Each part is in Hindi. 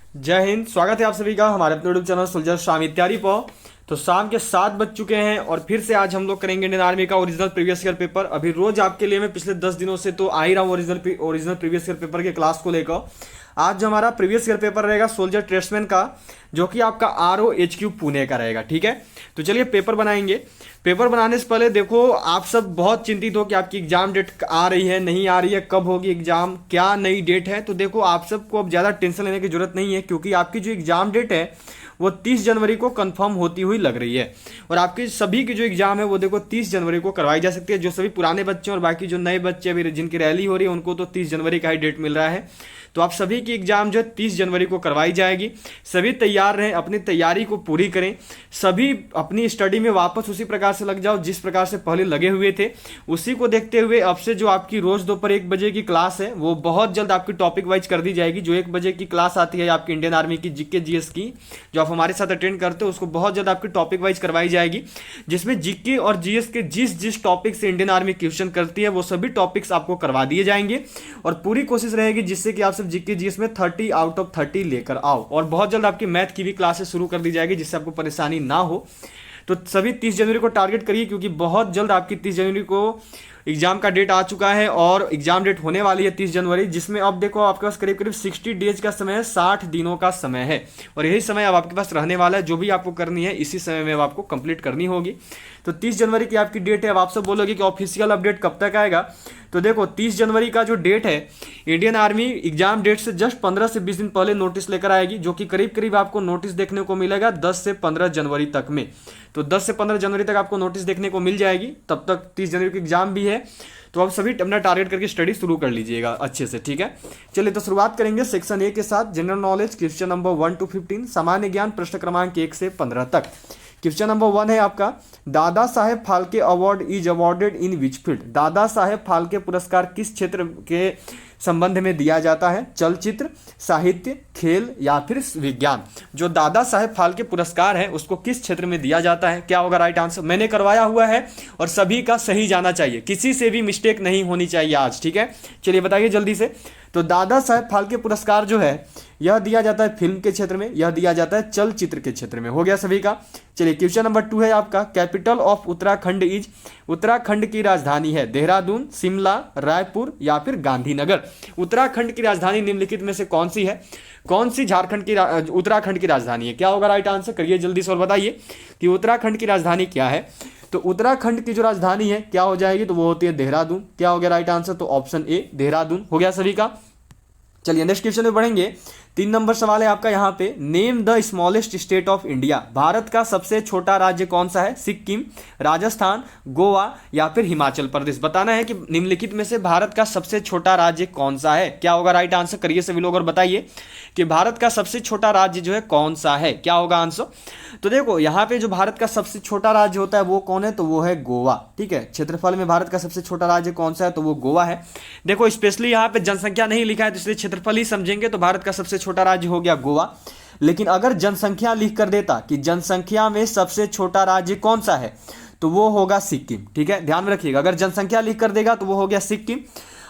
जय हिंद। स्वागत है आप सभी का हमारे अपने यूट्यूब चैनल सोल्जर शाम तैयारी पर। तो शाम के 7 बज चुके हैं और फिर से आज हम लोग करेंगे इंडियन आर्मी का ओरिजिनल प्रीवियस ईयर पेपर। अभी रोज आपके लिए मैं पिछले 10 दिनों से तो आ ही रहा हूँ ओरिजिनल प्रीवियस ईयर पेपर के क्लास को लेकर। आज जो हमारा प्रीवियस ईयर पेपर रहेगा सोल्जर ट्रेड्समैन का, जो कि आपका ROHQ पुणे का रहेगा। ठीक है, तो चलिए पेपर बनाएंगे। पेपर बनाने से पहले देखो, आप सब बहुत चिंतित हो कि आपकी एग्जाम डेट आ रही है नहीं आ रही है, कब होगी एग्जाम, क्या नई डेट है। तो देखो, आप सबको अब ज़्यादा टेंशन लेने की जरूरत नहीं है, क्योंकि आपकी जो एग्जाम डेट है वो 30 जनवरी को कंफर्म होती हुई लग रही है। और आपकी सभी की जो एग्जाम है वो देखो 30 जनवरी को करवाई जा सकती है। जो सभी पुराने बच्चे और बाकी जो नए बच्चे अभी जिनकी रैली हो रही है उनको तो 30 जनवरी का ही डेट मिल रहा है। तो आप सभी की एग्जाम जो है 30 जनवरी को करवाई जाएगी। सभी तैयार रहें, अपनी तैयारी को पूरी करें, सभी अपनी स्टडी में वापस उसी प्रकार से लग जाओ जिस प्रकार से पहले लगे हुए थे। उसी को देखते हुए अब से जो आपकी रोज दोपहर 1 बजे की क्लास है वो बहुत जल्द आपकी टॉपिक वाइज कर दी जाएगी। जो 1 बजे की क्लास आती है आपकी इंडियन आर्मी की जीके जीएस की, जो आप हमारे साथ अटेंड करते हो, उसको बहुत जल्द आपकी टॉपिक वाइज करवाई जाएगी, जिसमें जीके और जीएस के जिस जिस टॉपिक से इंडियन आर्मी क्वेश्चन करती है वो सभी टॉपिक्स आपको करवा दिए जाएंगे। और पूरी कोशिश रहेगी जिससे कि आप सब जीके जीएस में 30 आउट ऑफ 30 लेकर आओ। और बहुत जल्द आपकी मैथ की भी क्लासेस शुरू कर दी जाएगी जिससे आपको परेशानी ना हो। तो सभी 30 जनवरी को टारगेट करिए, क्योंकि बहुत जल्द आपकी 30 जनवरी को एग्जाम का डेट आ चुका है और एग्जाम डेट होने वाली है 30 जनवरी, जिसमें अब देखो आपके पास करीब करीब 60 डेज का समय है, 60 दिनों का समय है। और यही समय अब आपके पास रहने वाला है। जो भी आपको करनी है इसी समय में अब आपको कंप्लीट करनी होगी। तो 30 जनवरी की आपकी डेट है। अब आप सब बोलोगे कि ऑफिशियल अपडेट कब तक आएगा। तो देखो, 30 जनवरी का जो डेट है, इंडियन आर्मी एग्जाम डेट से जस्ट 15 से 20 दिन पहले नोटिस लेकर आएगी, जो कि करीब करीब आपको नोटिस देखने को मिलेगा 10 से 15 जनवरी तक में। तो 10 से 15 जनवरी तक आपको नोटिस देखने को मिल जाएगी। तब तक 30 जनवरी की एग्जाम भी है। तो आप सभी अपना टारगेट करके स्टडी शुरू कर लीजिएगा अच्छे से। ठीक है, चलिए तो शुरुआत करेंगे सेक्शन ए के साथ। General knowledge, question number 1 to 15, सामान्य ज्ञान, प्रश्न क्रमांक 1 से 15 तक। क्वेश्चन नंबर 1 है आपका, Dada Saheb Phalke award is awarded in which field. Dada Saheb Phalke पुरस्कार किस क्षेत्र के संबंध में दिया जाता है? चलचित्र, साहित्य, खेल या फिर विज्ञान। जो दादा साहेब फाल्के पुरस्कार है उसको किस क्षेत्र में दिया जाता है? क्या होगा राइट आंसर? मैंने करवाया हुआ है और सभी का सही जाना चाहिए, किसी से भी मिस्टेक नहीं होनी चाहिए आज। ठीक है, चलिए बताइए जल्दी से। तो दादा साहेब फाल्के पुरस्कार जो है यह दिया जाता है फिल्म के क्षेत्र में, यह दिया जाता है चलचित्र के क्षेत्र में। हो गया सभी का। चलिए क्वेश्चन नंबर 2 है आपका, capital of Uttarakhand is. Uttarakhand की राजधानी है देहरादून, शिमला, रायपुर या फिर गांधीनगर। उत्तराखंड की राजधानी निम्नलिखित में से कौन सी है? कौन सी उत्तराखंड की राजधानी है? क्या होगा राइट आंसर? करिए जल्दी से और बताइए कि उत्तराखंड की राजधानी क्या है। तो उत्तराखंड की जो राजधानी है क्या हो जाएगी? तो वो होती है देहरादून। क्या हो गया राइट आंसर? तो ऑप्शन ए देहरादून। हो गया सभी का। चलिए नेक्स्ट क्वेश्चन में बढ़ेंगे। 3 नंबर सवाल है आपका यहाँ पे, name the smallest state of India. Bharat का सबसे छोटा राज्य कौन सा है? सिक्किम, राजस्थान, गोवा या फिर हिमाचल प्रदेश। बताना है कि निम्नलिखित में से भारत का सबसे छोटा राज्य कौन सा है। क्या होगा राइट आंसर? करिए सभी लोग और बताइए कि भारत का सबसे छोटा राज्य जो है कौन सा है। क्या होगा आंसर? तो देखो, यहाँ पे जो भारत का सबसे छोटा राज्य होता है वो कौन है? तो वो है गोवा। ठीक है, क्षेत्रफल में भारत का सबसे छोटा राज्य कौन सा है? तो वो गोवा है। देखो, स्पेशली यहाँ पे जनसंख्या नहीं लिखा है तो इसलिए क्षेत्रफल ही समझेंगे। तो भारत का सबसे छोटा राज्य हो गया गोवा। लेकिन अगर जनसंख्या लिख कर देता कि जनसंख्या में सबसे छोटा राज्य कौन सा है, तो वो होगा सिक्किम। ठीक है, ध्यान में रखिएगा, अगर जनसंख्या लिख कर देगा तो वो हो गया सिक्किम।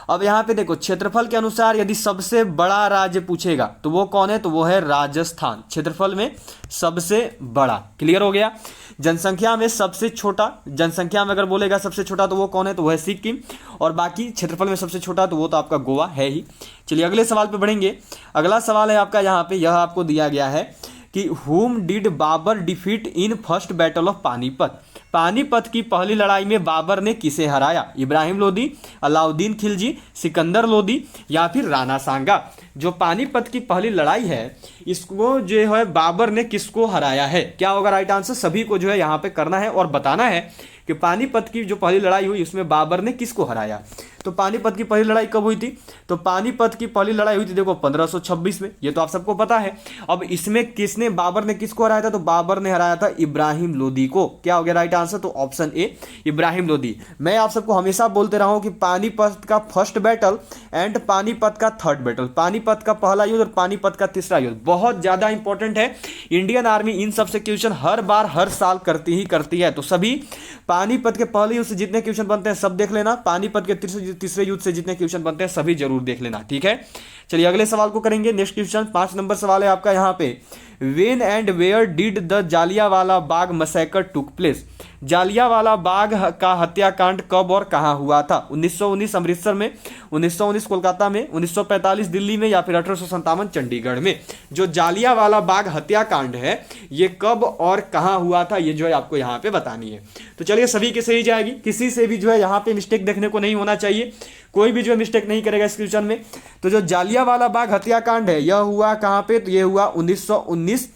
अब यहाँ पे देखो, क्षेत्रफल के अनुसार यदि सबसे बड़ा राज्य पूछेगा तो वो कौन है? तो वो है राजस्थान, क्षेत्रफल में सबसे बड़ा। क्लियर हो गया। जनसंख्या में सबसे छोटा, जनसंख्या में अगर बोलेगा सबसे छोटा तो वो कौन है? तो वो है सिक्किम। और बाकी क्षेत्रफल में सबसे छोटा तो वो तो आपका गोवा है ही। चलिए अगले सवाल पे बढ़ेंगे। अगला सवाल है आपका यहाँ पे, यह आपको दिया गया है कि whom did Babur defeat in first battle of Panipat. Panipat की पहली लड़ाई में बाबर ने किसे हराया? इब्राहिम लोदी, अलाउद्दीन खिलजी, सिकंदर लोदी या फिर राणा सांगा। जो पानीपत की पहली लड़ाई है इसको जो है बाबर ने किसको हराया है? क्या होगा राइट आंसर? सभी को जो है यहाँ पे करना है और बताना है कि पानीपत की जो पहली लड़ाई हुई उसमें बाबर ने किसको हराया। तो पानीपत की पहली लड़ाई कब हुई थी? तो पानीपत की पहली लड़ाई हुई थी देखो 1526 में, ये तो आप सबको पता है। अब इसमें किसने, बाबर ने किसको हराया था? तो बाबर ने हराया था इब्राहिम लोदी को। क्या हो गया राइट आंसर? तो ऑप्शन ए इब्राहिम लोदी। मैं आप सबको हमेशा बोलते रहा हूं कि पानीपत का फर्स्ट बैटल एंड पानीपत का थर्ड बैटल, पानीपत का पहला युद्ध और पानीपत का तीसरा युद्ध बहुत ज्यादा इंपॉर्टेंट है। इंडियन आर्मी इन सबसे क्वेश्चन हर बार हर साल करती ही करती है। तो सभी पानीपत के पहले युद्ध से जितने क्वेश्चन बनते हैं सब देख लेना, पानीपत के तीसरे तीसरे युद्ध से जितने क्वेश्चन बनते हैं सभी जरूर देख लेना, ठीक है। चलिए अगले सवाल को करेंगे। नेक्स्ट क्वेश्चन 5 नंबर सवाल है आपका यहाँ पे, when and where did the Jallianwala Bagh massacre took place. Jallianwala Bagh का हत्याकांड कब और कहां हुआ था? 1919 अमृतसर में, 1919 कोलकाता में, 1945 दिल्ली में, या फिर 1857 चंडीगढ़ में। जो जालियांवाला बाग हत्याकांड है ये कब और कहां हुआ था, ये जो है आपको यहाँ पे बतानी है। तो चलिए सभी की सही जाएगी, किसी से भी जो है यहाँ पे मिस्टेक देखने को नहीं होना चाहिए, कोई भी जो है मिस्टेक नहीं करेगा इस क्वेश्चन में। तो जो जालियांवाला बाग हत्याकांड है यह हुआ कहां पे? तो यह हुआ 1919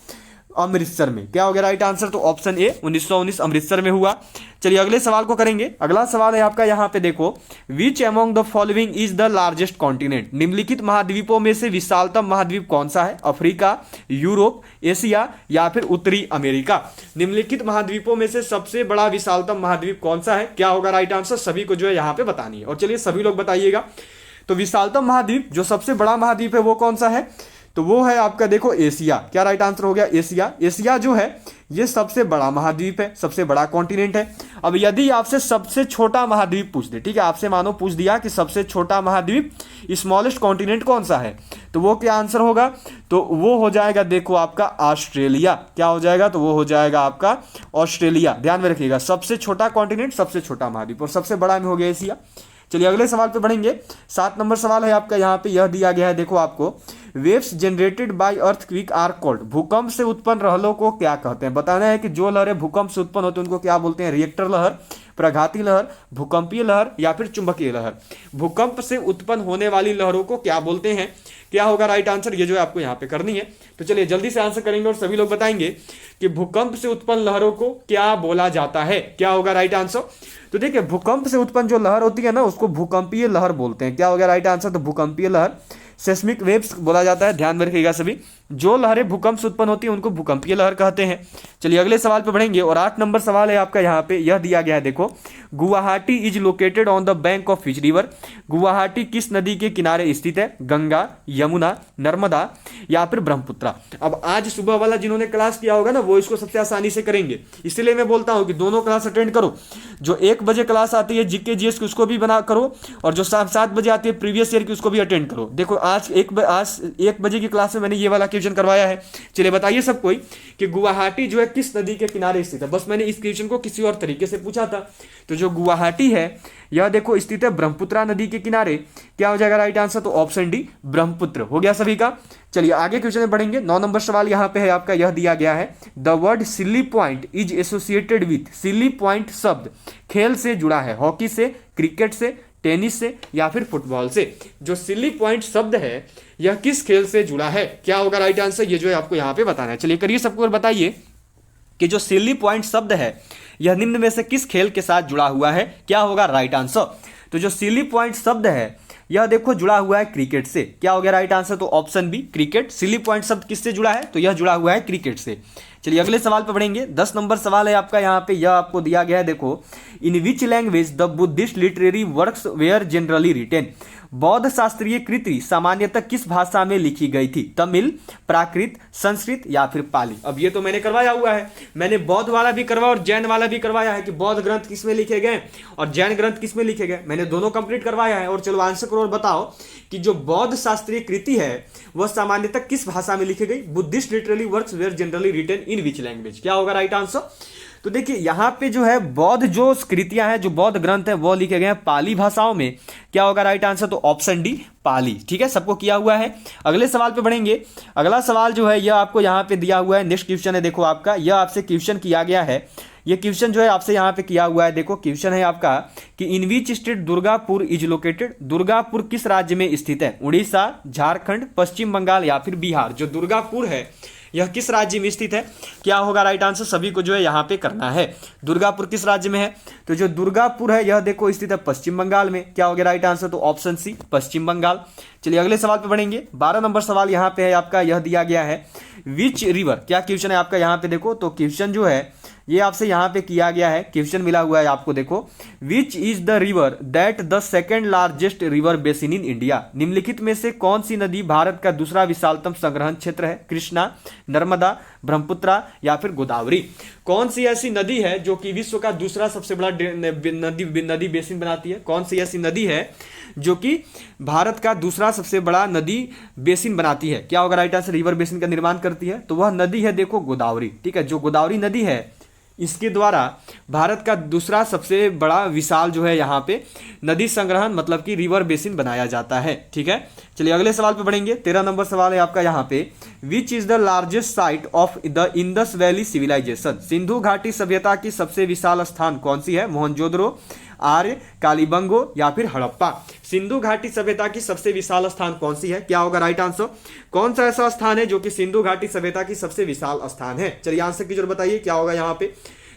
अमृतसर में। क्या हो गया राइट आंसर? तो ऑप्शन ए 1919 अमृतसर में हुआ। चलिए अगले सवाल को करेंगे। अगला सवाल है आपका यहाँ पे देखो, which among the following is the largest continent. निम्नलिखित महाद्वीपों में से विशालतम महाद्वीप कौन सा है? अफ्रीका, यूरोप, एशिया या फिर उत्तरी अमेरिका। निम्नलिखित महाद्वीपों में से सबसे बड़ा विशालतम महाद्वीप कौन सा है? क्या होगा राइट आंसर? सभी को जो है यहाँ पे बतानी है, और चलिए सभी लोग बताइएगा। तो विशालतम महाद्वीप, जो सबसे बड़ा महाद्वीप है वो कौन सा है? तो वो है आपका देखो एशिया। क्या राइट आंसर हो गया? एशिया। एशिया जो है ये सबसे बड़ा महाद्वीप है, सबसे बड़ा कॉन्टिनेंट है। अब यदि आपसे सबसे छोटा महाद्वीप पूछ दे, ठीक है, आपसे मानो पूछ दिया कि सबसे छोटा महाद्वीप, स्मॉलेस्ट कॉन्टिनेंट कौन सा है, तो वो क्या आंसर होगा? तो वो हो जाएगा देखो आपका ऑस्ट्रेलिया। क्या हो जाएगा? तो वो हो जाएगा आपका ऑस्ट्रेलिया। ध्यान में रखिएगा, सबसे छोटा कॉन्टिनेंट, सबसे छोटा महाद्वीप, और सबसे बड़ा में हो गया एशिया। चलिए अगले सवाल पे बढ़ेंगे। 7 नंबर सवाल है आपका यहाँ पे, यह दिया गया है देखो आपको, waves generated by earthquake are called. भूकंप से उत्पन्न लहरों को क्या कहते हैं? बताना है कि जो लहरें भूकंप से उत्पन्न होती हैं उनको क्या बोलते हैं? रिएक्टर लहर, प्रघाती लहर, भूकंपीय लहर या फिर चुंबकीय लहर। भूकंप से उत्पन्न होने वाली लहरों को क्या बोलते हैं? क्या होगा राइट आंसर? ये जो है आपको यहाँ पे करनी है। तो चलिए जल्दी से आंसर करेंगे और सभी लोग बताएंगे कि भूकंप से उत्पन्न लहरों को क्या बोला जाता है। क्या होगा राइट आंसर? तो देखिए भूकंप से उत्पन्न जो लहर होती है ना उसको भूकंपीय लहर बोलते हैं। क्या होगा राइट आंसर? तो भूकंपीय लहर, सेस्मिक वेव्स बोला जाता है। ध्यान में रखिएगा सभी, जो लहरें भूकंप से उत्पन्न होती है उनको भूकंपीय लहर कहते हैं। चलिए अगले सवाल पे बढ़ेंगे, और 8 नंबर सवाल है आपका यहाँ पे, यह दिया गया है देखो, Guwahati is located on the bank of which river. Guwahati किस नदी के किनारे स्थित है? गंगा, यमुना, नर्मदा या फिर ब्रह्मपुत्रा। अब आज सुबह वाला जिन्होंने क्लास किया होगा ना वो इसको सबसे आसानी से करेंगे, इसलिए मैं बोलता हूं कि दोनों क्लास अटेंड करो। जो 1 बजे क्लास आती है जीके जीएस की उसको भी बना करो, और जो 7 बजे आती है प्रीवियस ईयर की उसको भी अटेंड करो। देखो आज 1 बजे की क्लास में मैंने ये वाला क्वेश्चन करवाया है। चलिए बताइए सब कोई कि गुवाहाटी जो है किस नदी के किनारे स्थित है। बस मैंने इस क्वेश्चन को किसी और तरीके से पूछा था। तो जो गुवाहाटी है यह देखो स्थित है ब्रह्मपुत्रा नदी के किनारे। क्या हो जाएगा राइट आंसर? तो ऑप्शन डी ब्रह्मपुत्र हो गया सभी का। चलिए आगे क्वेश्चन में बढ़ेंगे। 9 नंबर सवाल यहाँ पे है आपका, यह दिया गया है, the word silly point is associated with. Silly point शब्द खेल से जुड़ा है, हॉकी से, क्रिकेट से, टेनिस से या फिर फुटबॉल से। जो सिली पॉइंट शब्द है यह किस खेल से जुड़ा है? क्या होगा राइट आंसर? ये जो है आपको यहाँ पे बताना है। चलिए करिए सबको और बताइए कि जो सिली पॉइंट शब्द है यह निम्न में से किस खेल के साथ जुड़ा हुआ है? क्या होगा राइट आंसर? तो जो सिली पॉइंट शब्द है यह देखो जुड़ा हुआ है क्रिकेट से। क्या हो गया राइट आंसर? तो option B cricket. Silly point शब्द किससे जुड़ा है? तो यह जुड़ा हुआ है क्रिकेट से। चलिए अगले सवाल पर बढ़ेंगे। 10 नंबर सवाल है आपका यहाँ पे, यह आपको दिया गया है देखो, in which language the Buddhist literary works were generally written. बौद्ध शास्त्रीय कृति सामान्यतः किस भाषा में लिखी गई थी? तमिल, प्राकृत, संस्कृत या फिर पाली। अब ये तो मैंने करवाया हुआ है, मैंने बौद्ध वाला भी करवाया और जैन वाला भी करवाया है कि बौद्ध ग्रंथ किस में लिखे गए और जैन ग्रंथ किस में लिखे गए। मैंने दोनों कंप्लीट करवाया है। और चलो आंसर करो और बताओ कि जो बौद्ध शास्त्रीय कृति है वह सामान्यतः किस भाषा में लिखी गई? Buddhist literary works were generally written in which language. क्या होगा राइट आंसर? तो देखिए यहाँ पे जो है बौद्ध जो कृतियां हैं, जो बौद्ध ग्रंथ है वो लिखे गए हैं पाली भाषाओं में। क्या होगा राइट आंसर? तो ऑप्शन डी पाली। ठीक है, सबको किया हुआ है। अगले सवाल पे बढ़ेंगे। अगला सवाल जो है यह आपको यहाँ पे दिया हुआ है, नेक्स्ट क्वेश्चन है देखो आपका, यह आपसे क्वेश्चन किया गया है। ये क्वेश्चन जो है आपसे यहाँ पे किया हुआ है, देखो क्वेश्चन है आपका कि in which state Durgapur is located. Durgapur किस राज्य में स्थित है? उड़ीसा, झारखंड, पश्चिम बंगाल या फिर बिहार। जो दुर्गापुर है यह किस राज्य में स्थित है? क्या होगा राइट आंसर? सभी को जो है यहाँ पे करना है। दुर्गापुर किस राज्य में है? तो जो दुर्गापुर है यह देखो स्थित है पश्चिम बंगाल में। क्या होगा राइट आंसर? तो ऑप्शन सी पश्चिम बंगाल। चलिए अगले सवाल पे बढ़ेंगे। 12 नंबर सवाल यहाँ पे है आपका, यह दिया गया है, विच रिवर। क्या क्वेश्चन है आपका यहाँ पे देखो, तो क्वेश्चन जो है ये आपसे यहाँ पे किया गया है, क्वेश्चन मिला हुआ है आपको। देखो, विच is the river that the second largest river basin in India? निम्नलिखित में से कौन सी नदी भारत का दूसरा विशालतम संग्रहण क्षेत्र है? कृष्णा, नर्मदा, ब्रह्मपुत्रा या फिर गोदावरी? कौन सी ऐसी नदी है जो कि विश्व का दूसरा सबसे बड़ा नदी बेसिन बनाती है? कौन सी ऐसी नदी है जो कि भारत का दूसरा सबसे बड़ा नदी बेसिन बनाती है? क्या होगा राइट आंसर? रिवर बेसिन का निर्माण करती है, तो वह नदी है देखो गोदावरी। ठीक है, जो गोदावरी नदी है इसके द्वारा भारत का दूसरा सबसे बड़ा विशाल जो है यहाँ पे नदी संग्रहण मतलब कि रिवर बेसिन बनाया जाता है। ठीक है, चलिए अगले सवाल पे बढ़ेंगे। 13 नंबर सवाल है आपका यहाँ पे, which is the largest site of the Indus Valley civilisation? Sindhu घाटी सभ्यता की सबसे विशाल स्थान कौन सी है? मोहनजोदड़ो, आर्य, कालीबंगो या फिर हड़प्पा? सिंधु घाटी सभ्यता की सबसे विशाल स्थान कौन सी है? क्या होगा राइट आंसर? कौन सा ऐसा स्थान है जो कि सिंधु घाटी सभ्यता की सबसे विशाल स्थान है? चलिए आंसर की जरूर बताइए क्या होगा यहाँ पे।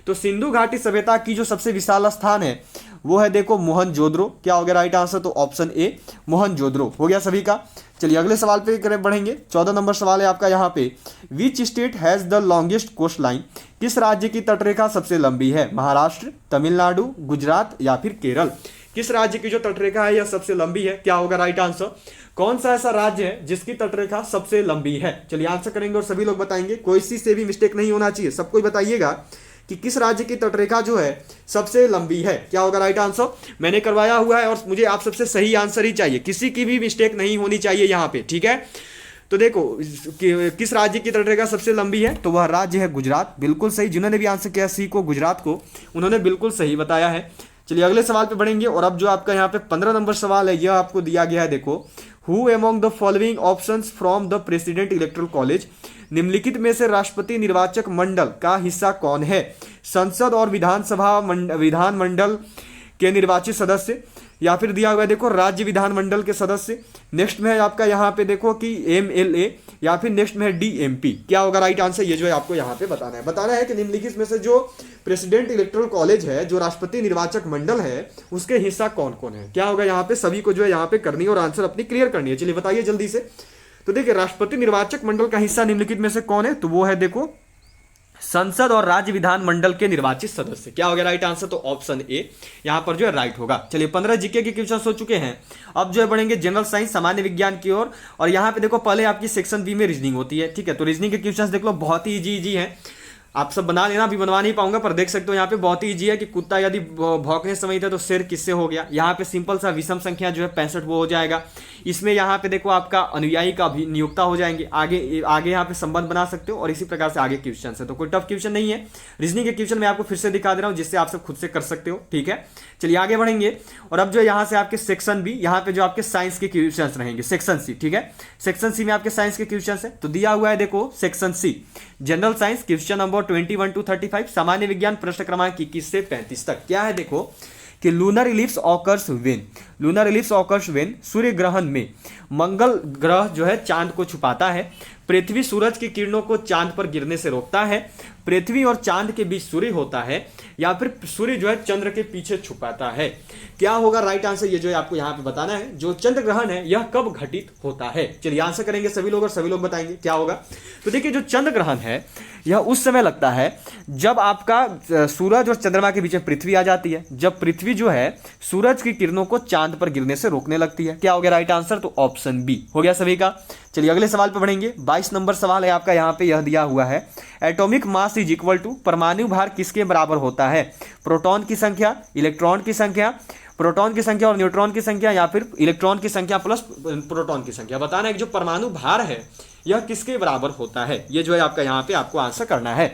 तो सिंधु घाटी सभ्यता की जो सबसे विशाल स्थान है वो है देखो मोहनजोदड़ो। क्या हो गया राइट आंसर? तो ऑप्शन ए मोहनजोदड़ो हो गया सभी का। चलिए अगले सवाल पे बढ़ेंगे। 14 नंबर सवाल है आपका यहाँ पे, which state has the longest coast line? किस राज्य की तटरेखा सबसे लंबी है? महाराष्ट्र, तमिलनाडु, गुजरात या फिर केरल? किस राज्य की जो तटरेखा है यह सबसे लंबी है? क्या होगा राइट आंसर? कौन सा ऐसा राज्य है जिसकी तटरेखा सबसे लंबी है? चलिए आंसर करेंगे और सभी लोग बताएंगे, कोई सी से भी मिस्टेक नहीं होना चाहिए, सबको बताइएगा कि किस राज्य की तटरेखा जो है सबसे लंबी है। क्या होगा राइट आंसर? मैंने करवाया हुआ है और मुझे आप सबसे सही आंसर ही चाहिए, किसी की भी मिस्टेक नहीं होनी चाहिए यहाँ पे। ठीक है, तो देखो किस राज्य की तटरेखा सबसे लंबी है, तो वह राज्य है गुजरात। बिल्कुल सही, जिन्होंने भी आंसर किया सी को, गुजरात को, उन्होंने बिल्कुल सही बताया है। चलिए अगले सवाल पे बढ़ेंगे और अब जो आपका यहाँ पे 15 नंबर सवाल है यह आपको दिया गया है। देखो, who among the following options from the president electoral college? निम्नलिखित में से राष्ट्रपति निर्वाचक मंडल का हिस्सा कौन है? संसद और विधान मंडल के निर्वाचित सदस्य, या फिर दिया हुआ है देखो राज्य विधानमंडल के सदस्य। नेक्स्ट में है आपका यहाँ पे देखो कि MLA, या फिर नेक्स्ट में है DMP। क्या होगा राइट आंसर? ये जो है आपको यहाँ पे बताना है कि निम्नलिखित में से जो प्रेसिडेंट इलेक्टोरल कॉलेज है, जो राष्ट्रपति निर्वाचक मंडल है, उसके हिस्सा कौन कौन है? क्या होगा यहाँ पे? सभी को जो है यहाँ पे करनी है और आंसर अपनी क्लियर करनी है। चलिए बताइए जल्दी से। तो देखिए, राष्ट्रपति निर्वाचक मंडल का हिस्सा निम्नलिखित में से कौन है? तो वो है देखो संसद और राज्य विधान मंडल के निर्वाचित सदस्य। क्या हो गया राइट आंसर? तो ऑप्शन ए यहां पर जो है राइट होगा। चलिए 15 जीके के क्वेश्चन हो चुके हैं। अब जो है बढ़ेंगे जनरल साइंस, सामान्य विज्ञान की ओर। और यहां पे देखो पहले आपकी सेक्शन बी में रीजनिंग होती है। ठीक है, तो रीजनिंग के क्वेश्चन देख लो, बहुत ही इजी है। आप सब बना लेना, अभी बनवा नहीं पाऊंगा, पर देख सकते हो यहाँ पे बहुत ही इजी है कि कुत्ता यदि भौंकने समय था तो सिर किससे हो गया। यहाँ पे सिंपल सा विषम संख्या जो है 65 वो हो जाएगा। इसमें यहाँ पे देखो आपका अनुयायी का भी नियोक्ता हो जाएंगे। आगे यहाँ पे संबंध बना सकते हो और इसी प्रकार से आगे क्वेश्चन है। तो कोई टफ क्वेश्चन नहीं है। रीजनिंग के क्वेश्चन मैं आपको फिर से दिखा दे रहा हूँ जिससे आप सब खुद से कर सकते हो। ठीक है, चलिए आगे बढ़ेंगे। और अब जो यहाँ से आपके सेक्शन बी, यहाँ पे जो आपके साइंस के क्वेश्चन रहेंगे सेक्शन सी। ठीक है, सेक्शन सी में आपके साइंस के क्वेश्चन है। तो दिया हुआ है देखो section C general science question number 21 to 35, सामान्य विज्ञान प्रश्न क्रमांक 21 से 35 तक। क्या है देखो कि लूनर इलिप्स ऑकर्स व्हेन सूर्य ग्रहण में मंगल ग्रह जो है चांद को छुपाता है, पृथ्वी सूरज की किरणों को चांद पर गिरने से रोकता है, पृथ्वी और चांद के बीच सूर्य होता है, या फिर सूर्य जो है चंद्र के पीछे छुपाता है। क्या होगा राइट आंसर? ये जो है आपको यहाँ पे बताना है। जो चंद्र ग्रहण है यह कब घटित होता है? चलिए आंसर करेंगे सभी लोग और सभी लोग बताएंगे क्या होगा। तो देखिए, जो चंद्र ग्रहण है यह उस समय लगता है जब आपका सूरज और चंद्रमा के बीच में पृथ्वी आ जाती है, जब पृथ्वी जो है सूरज की किरणों को चांद पर गिरने से रोकने लगती है। क्या हो गया राइट आंसर? तो ऑप्शन बी हो गया सभी का। चलिए अगले सवाल पे बढ़ेंगे। 22 नंबर सवाल है आपका, यहाँ पे यह दिया हुआ है, atomic mass is equal to, परमाणु भार किसके बराबर होता है? प्रोटॉन की संख्या, इलेक्ट्रॉन की संख्या, प्रोटॉन की संख्या और न्यूट्रॉन की संख्या, या फिर इलेक्ट्रॉन की संख्या प्लस प्रोटॉन की संख्या। बताना है कि जो परमाणु भार है यह किसके बराबर होता है। ये जो है आपका यहाँ पे आपको आंसर करना है।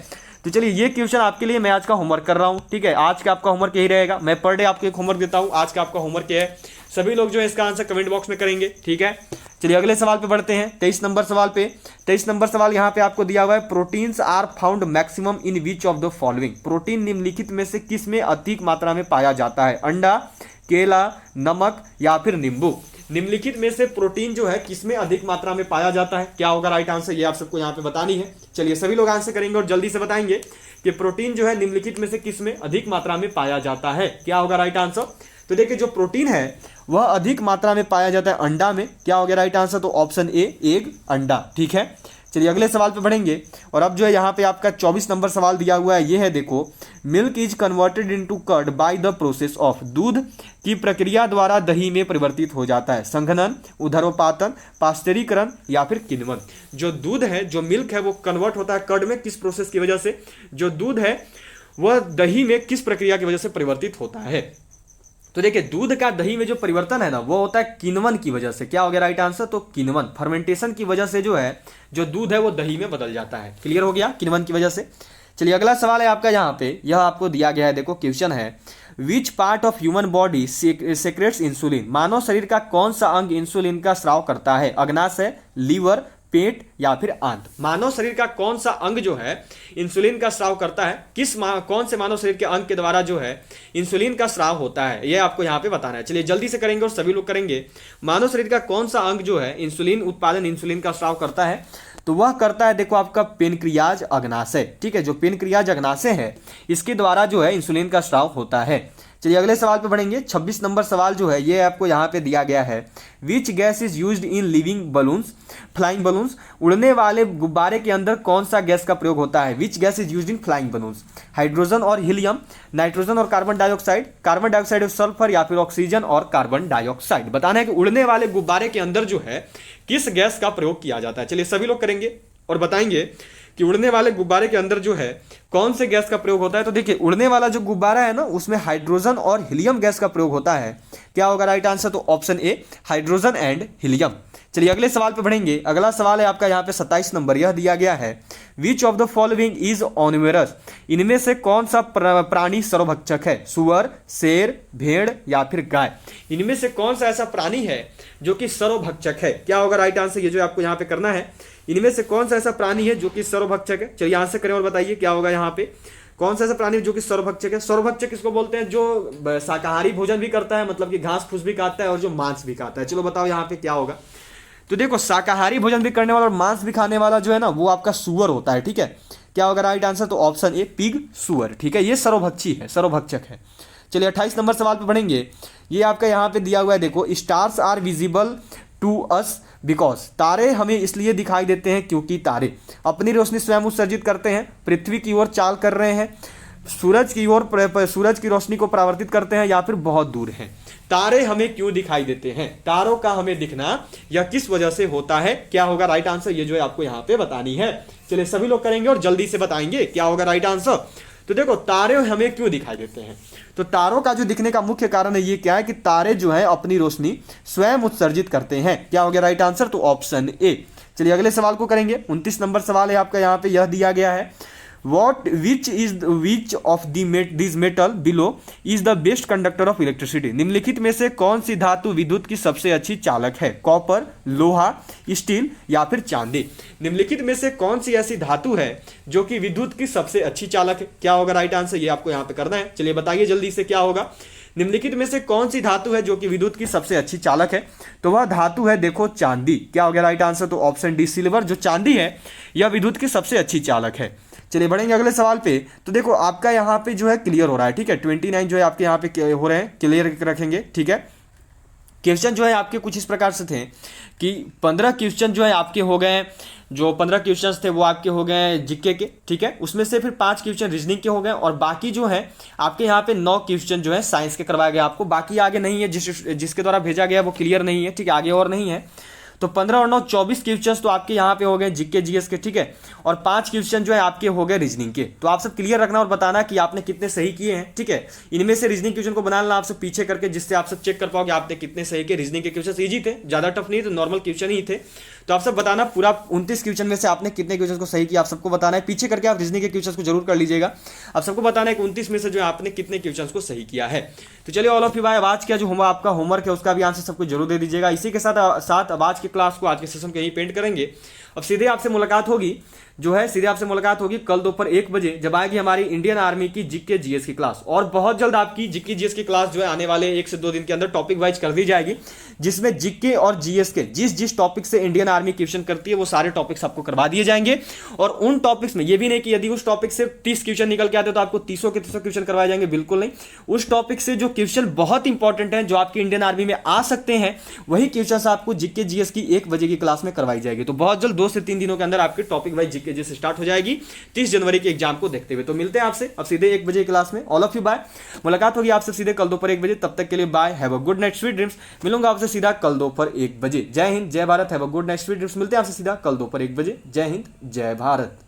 तो चलिए ये क्वेश्चन आपके लिए मैं आज का होमवर्क कर रहा हूँ। ठीक है, आज का आपका होमवर्क यही रहेगा। मैं पर डे आपको एक होमवर्क देता हूँ। आज का आपका होमवर्क क्या है? सभी लोग जो है इसका आंसर कमेंट बॉक्स में करेंगे। ठीक है, चलिए अगले सवाल पे बढ़ते हैं। 23 नंबर सवाल पे। 23 नंबर सवाल यहाँ पे आपको दिया हुआ है, proteins are found maximum in which of the following? Protein निम्नलिखित में से किस में अधिक मात्रा में पाया जाता है? अंडा, केला, नमक या फिर नींबू? निम्नलिखित में से प्रोटीन जो है किसमें अधिक मात्रा में पाया जाता है? क्या होगा राइट आंसर? ये आप सबको यहाँ पे बतानी है। चलिए सभी लोग आंसर करेंगे और जल्दी से बताएंगे कि प्रोटीन जो है निम्नलिखित में से किसमें अधिक मात्रा में पाया जाता है। क्या होगा राइट आंसर? तो देखिए, जो प्रोटीन है वह अधिक मात्रा में पाया जाता है अंडा में। क्या हो गया राइट आंसर? तो ऑप्शन ए एग, अंडा। ठीक है, चलिए अगले सवाल पे बढ़ेंगे। और अब जो है यहाँ पे आपका 24 नंबर सवाल दिया हुआ है, ये है देखो, milk is converted into curd by the process of, दूध की प्रक्रिया द्वारा दही में परिवर्तित हो जाता है, संघनन, उधर्वपातन, पास्चरीकरण या फिर किण्वन। जो दूध है, जो मिल्क है, वो कन्वर्ट होता है कर्ड में, किस प्रोसेस की वजह से? जो दूध है वह दही में किस प्रक्रिया की वजह से परिवर्तित होता है? तो देखिए, दूध का दही में जो परिवर्तन है ना, वो होता है किण्वन की वजह से। क्या हो गया राइट आंसर? तो किण्वन, फर्मेंटेशन की वजह से जो है जो दूध है वो दही में बदल जाता है। क्लियर हो गया, किण्वन की वजह से। चलिए अगला सवाल है आपका, यहाँ पे यह आपको दिया गया है, देखो क्वेश्चन है, which part of human body secretes insulin, मानव शरीर का कौन सा अंग इंसुलिन का स्राव करता है? अग्नाशय, लीवर, पेट या फिर आंत। मानव शरीर का कौन सा अंग जो है इंसुलिन का स्राव करता है? कौन से मानव शरीर के अंग के द्वारा जो है इंसुलिन का स्राव होता है, यह आपको यहाँ पे बताना है। चलिए जल्दी से करेंगे और सभी लोग करेंगे। मानव शरीर का कौन सा अंग जो है इंसुलिन उत्पादन, इंसुलिन का स्राव करता है? तो वह करता है देखो आपका पेनक्रियाज अग्नाशय। ठीक है, जो पेनक्रियाज अग्नाशय है इसके द्वारा जो है इंसुलिन का स्राव होता है। चलिए अगले सवाल पे बढ़ेंगे। 26 नंबर सवाल जो है ये आपको यहाँ पे दिया गया है, which gas is used in living balloons, flying balloons, उड़ने वाले गुब्बारे के अंदर कौन सा गैस का प्रयोग होता है? Which gas is used in flying balloons, hydrogen और हीलियम, नाइट्रोजन और कार्बन डाइऑक्साइड, कार्बन डाइऑक्साइड और सल्फर या फिर ऑक्सीजन और कार्बन डाइऑक्साइड। बताना है कि उड़ने वाले गुब्बारे के अंदर जो है किस गैस का प्रयोग किया जाता है। चलिए सभी लोग करेंगे और बताएंगे कि उड़ने वाले गुब्बारे के अंदर जो है कौन से गैस का प्रयोग होता है। तो देखिए, उड़ने वाला जो गुब्बारा है ना उसमें हाइड्रोजन और हीलियम गैस का प्रयोग होता है। क्या होगा राइट आंसर? तो option A, hydrogen and helium. चलिए अगले सवाल पे बढ़ेंगे। अगला सवाल है आपका यहाँ पे 27 नंबर, यह दिया गया है, which of the following is anonymous, इनमें से कौन सा प्राणी सर्वभक्षक है? सुअर, शेर, भेड़ या फिर गाय। इनमें से कौन सा ऐसा प्राणी है जो कि सर्वभक्षक है? क्या होगा राइट आंसर? ये जो आपको यहाँ पे करना है, इनमें से कौन सा ऐसा प्राणी है जो कि सर्वभक्षक है? चलिए आंसर करें और बताइए क्या होगा यहाँ पे। कौन सा ऐसा प्राणी जो कि सर्वभक्षक है? सर्वभक्षक किसको बोलते हैं? जो शाकाहारी भोजन भी करता है, मतलब कि घास फूस भी खाता है और जो मांस भी खाता है। चलो बताओ यहाँ पे क्या होगा। तो देखो, शाकाहारी भोजन भी करने वाला और मांस भी खाने वाला जो है ना वो आपका सुअर होता है। ठीक है, क्या होगा राइट आंसर? तो ऑप्शन ए, पिग, सुअर। ठीक है, ये सर्वभक्षी है, सर्वभक्षक है। चलिए 28 नंबर सवाल पे बढ़ेंगे। ये आपका यहाँ पे दिया हुआ है, देखो, stars are visible to us because, तारे हमें इसलिए दिखाई देते हैं क्योंकि तारे अपनी रोशनी स्वयं उत्सर्जित करते हैं, पृथ्वी की ओर चाल कर रहे हैं, सूरज की ओर सूरज की रोशनी को परावर्तित करते हैं या फिर बहुत दूर हैं। तारे हमें क्यों दिखाई देते हैं? तारों का हमें दिखना यह किस वजह से होता है? क्या होगा राइट आंसर? ये जो है आपको यहाँ पे बतानी है। चलिए सभी लोग करेंगे और जल्दी से बताएंगे क्या होगा राइट आंसर। तो देखो, तारे हमें क्यों दिखाई देते हैं? तो तारों का जो दिखने का मुख्य कारण है ये क्या है कि तारे जो है अपनी रोशनी स्वयं उत्सर्जित करते हैं। क्या हो गया राइट आंसर? तो ऑप्शन ए। चलिए अगले सवाल को करेंगे। 29 नंबर सवाल है आपका, यहाँ पे यह दिया गया है, which of this metal below is the best conductor of electricity, निम्नलिखित में से कौन सी धातु विद्युत की सबसे अच्छी चालक है? कॉपर, लोहा, स्टील या फिर चांदी। निम्नलिखित में से कौन सी ऐसी धातु है जो कि विद्युत की सबसे अच्छी चालक है? क्या होगा राइट आंसर? ये आपको यहाँ पे करना है। चलिए बताइए जल्दी से क्या होगा। निम्नलिखित में से कौन सी धातु है जो कि विद्युत की सबसे अच्छी चालक है? तो वह धातु है देखो चांदी। क्या हो गया राइट आंसर? तो ऑप्शन डी, सिल्वर। जो चांदी है यह विद्युत की सबसे अच्छी चालक है। चलिए बढ़ेंगे अगले सवाल पे। तो देखो आपका यहाँ पे जो है क्लियर हो रहा है। ठीक है, 29 जो है आपके यहाँ पे हो रहे हैं, क्लियर रखेंगे। ठीक है, क्वेश्चन जो है आपके कुछ इस प्रकार से थे कि 15 क्वेश्चन जो है आपके हो गए, जो 15 क्वेश्चंस थे वो आपके हो गए जीके के। ठीक है, उसमें से फिर 5 क्वेश्चन रीजनिंग के हो गए और बाकी जो है आपके यहाँ पे 9 क्वेश्चन जो है साइंस के करवाए गए आपको। बाकी आगे नहीं है, जिसके द्वारा भेजा गया वो क्लियर नहीं है। ठीक है, आगे और नहीं है। तो 15 और 9 24 क्वेश्चंस तो आपके यहाँ पे हो गए जीके जीएस के। ठीक है, और 5 क्वेश्चन जो है आपके हो गए रीजनिंग के। तो आप सब क्लियर रखना और बताना कि आपने कितने सही किए हैं। ठीक है, इनमें से रीजनिंग क्वेश्चन को बनाना आप सब पीछे करके, जिससे आप सब चेक कर पाओगे आपने कितने सही किए। रीजनिंग के क्वेश्चन इजी थे, ज्यादा टफ नहीं थे, नॉर्मल क्वेश्चन ही थे। तो आप सब बताना पूरा 29 क्वेश्चन में से आपने कितने क्वेश्चन को सही किया, आप सबको बताना है। पीछे करके आप रीजनिंग के क्वेश्चन को जरूर कर लीजिएगा। आप सबको बताना है कि 29 में से जो आपने कितने क्वेश्चन को सही किया है। तो चलिए ऑल ऑफ यू भाई, आज का जो आपका होमवर्क है उसका भी आंसर सबको जरूर दे दीजिएगा। इसी के साथ अब आज की क्लास को, आज के सेशन को यहीं पेंट करेंगे। अब सीधे आपसे मुलाकात होगी कल दोपहर 1 बजे, जब आएगी हमारी इंडियन आर्मी की जीके जीएस की क्लास। और बहुत जल्द आपकी जीके जीएस की क्लास जो है आने वाले 1 से 2 दिन के अंदर टॉपिक वाइज कर दी जाएगी, जिसमें जीके और जीएस के जिस टॉपिक से इंडियन आर्मी क्वेश्चन करती है वो सारे टॉपिक्स आपको करवा दिए जाएंगे। और उन टॉपिक्स में ये भी नहीं कि यदि उस टॉपिक से 30 क्वेश्चन निकल के आते तो आपको 30 के 30 क्वेश्चन करवाए जाएंगे, बिल्कुल नहीं। उस टॉपिक से जो क्वेश्चन बहुत इंपॉर्टेंट है, जो आपकी इंडियन आर्मी में आ सकते हैं, वही क्वेश्चन आपको जीके जीएस की 1 बजे की क्लास में करवाई जाएगी। तो बहुत जल्द 2 से 3 दिनों के अंदर आपके टॉपिक वाइज जीके जैसे स्टार्ट हो जाएगी 30 जनवरी के एग्जाम को देखते हुए। तो मिलते हैं आपसे अब सीधे 1 बजे क्लास में। All of you bye. मुलाकात होगी आपसे सीधे कल दोपहर 1 बजे। तब तक के लिए bye, have a good night, sweet dreams. मिलूंगा आपसे सीधा कल दोपहर 1 बजे। जय हिंद, जय Bharat, have a good night, sweet dreams. मिलते हैं आपसे सीधा कल दोपहर 1 बजे। जय हिंद, जय भारत।